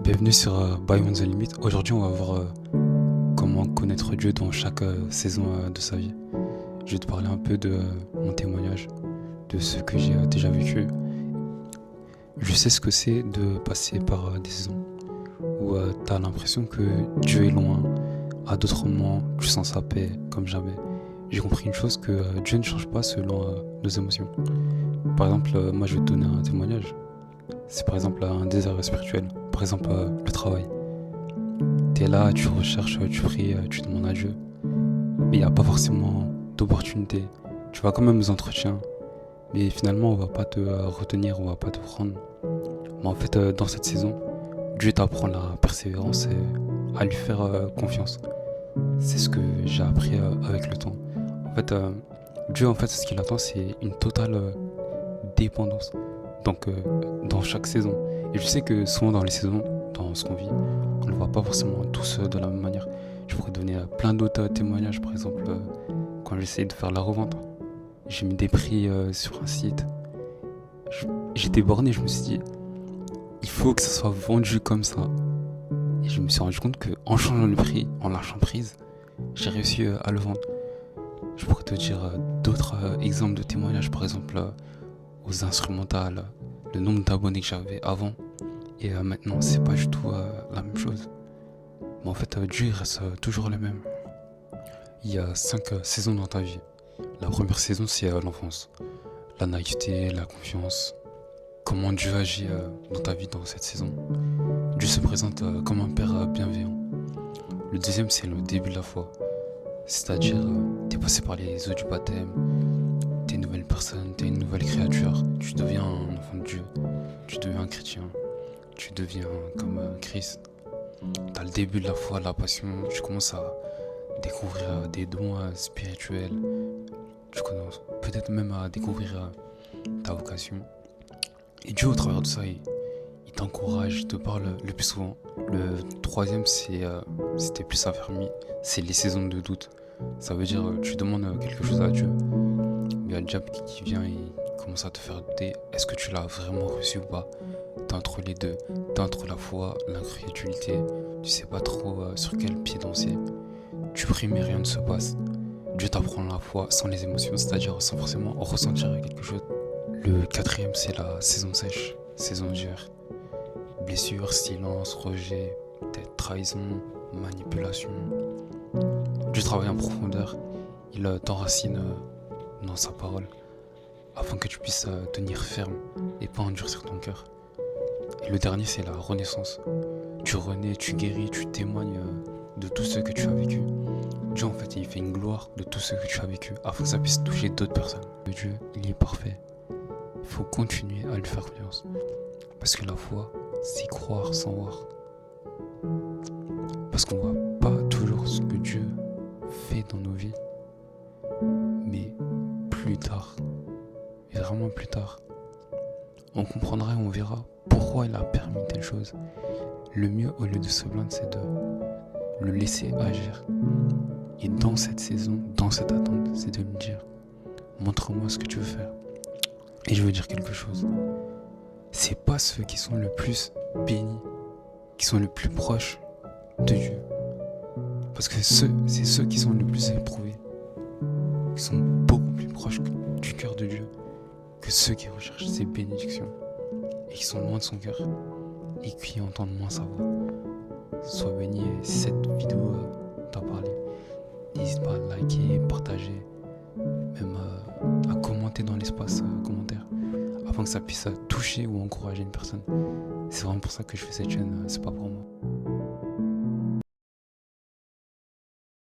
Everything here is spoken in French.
Bienvenue sur Beyond the Limit. Aujourd'hui, on va voir comment connaître Dieu dans chaque saison de sa vie. Je vais te parler un peu de mon témoignage, de ce que j'ai déjà vécu. Je sais ce que c'est de passer par des saisons où tu as l'impression que Dieu est loin. À d'autres moments, tu sens sa paix comme jamais. J'ai compris une chose, que Dieu ne change pas selon nos émotions. Par exemple, moi je vais te donner un témoignage. C'est par exemple un désert spirituel. Par exemple, le travail. Tu es là, tu recherches, tu pries, tu demandes à Dieu. Mais il n'y a pas forcément d'opportunité. Tu vas quand même aux entretiens. Mais finalement, on va pas te retenir, on va pas te prendre. Mais en fait, dans cette saison, Dieu t'apprend la persévérance et à lui faire confiance. C'est ce que j'ai appris avec le temps. En fait, Dieu, ce qu'il attend, c'est une totale dépendance. Donc, dans chaque saison. Et je sais que souvent dans les saisons, dans ce qu'on vit, on ne voit pas forcément tous de la même manière. Je pourrais donner plein d'autres témoignages. Par exemple, quand j'essayais de faire la revente, j'ai mis des prix sur un site. J'étais borné, je me suis dit, il faut que ça soit vendu comme ça. Et je me suis rendu compte qu'en changeant le prix, en lâchant prise, j'ai réussi à le vendre. Je pourrais te dire d'autres exemples de témoignages, par exemple aux instrumentales, le nombre d'abonnés que j'avais avant et maintenant c'est pas du tout la même chose. Mais en fait, Dieu il reste toujours le même. Il y a 5 saisons dans ta vie. La première saison, c'est l'enfance, la naïveté, la confiance. Comment Dieu agit dans ta vie dans cette saison. Dieu se présente comme un père bienveillant. Le deuxième, c'est le début de la foi. C'est-à-dire, t'es passé par les eaux du baptême, t'es une nouvelle personne, t'es une nouvelle créature, tu deviens un enfant de Dieu, tu deviens un chrétien, tu deviens comme Christ. T'as le début de la foi, la passion, tu commences à découvrir des dons spirituels, tu commences peut-être même à découvrir ta vocation. Et Dieu, au travers de ça, il t'encourage, il te parle le plus souvent. Le troisième, c'était plus affermi, c'est les saisons de doute. Ça veut dire, tu demandes quelque chose à Dieu, mais il y a le diable qui vient et il commence à te faire douter. Est-ce que tu l'as vraiment reçu ou pas? T'es entre les deux, t'es entre la foi, l'incrédulité, tu sais pas trop sur quel pied danser. Tu pries mais rien ne se passe. Dieu t'apprend la foi sans les émotions, c'est-à-dire sans forcément ressentir quelque chose. Le quatrième, c'est la saison sèche, saison dure. Blessures, silence, rejet, peut-être trahison, manipulation. Dieu travaille en profondeur, il t'enracine dans sa parole afin que tu puisses tenir ferme et pas endurcir ton cœur. Et le dernier, c'est la renaissance. Tu renais, tu guéris, tu témoignes de tout ce que tu as vécu. Dieu, il fait une gloire de tout ce que tu as vécu afin que ça puisse toucher d'autres personnes. Dieu, il est parfait. Il faut continuer à lui faire confiance. Parce que la foi, c'est croire sans voir. Parce qu'on voit pas toujours ce que Dieu fait dans nos vies. Mais plus tard, et vraiment plus tard, on comprendra et on verra pourquoi il a permis telle chose. Le mieux, au lieu de se plaindre, c'est de le laisser agir. Et dans cette saison, dans cette attente, c'est de lui dire, montre-moi ce que tu veux faire. Et je veux dire quelque chose. C'est pas ceux qui sont le plus bénis, qui sont le plus proches de Dieu. Parce que c'est ceux qui sont le plus éprouvés, qui sont beaucoup plus proches du cœur de Dieu que ceux qui recherchent ses bénédictions et qui sont loin de son cœur et qui entendent moins sa voix. Sois béni, et si cette vidéo t'a parlé, n'hésite pas à liker, partager, même à commenter dans l'espace commentaire afin que ça puisse toucher ou encourager une personne. C'est vraiment pour ça que je fais cette chaîne, c'est pas pour moi.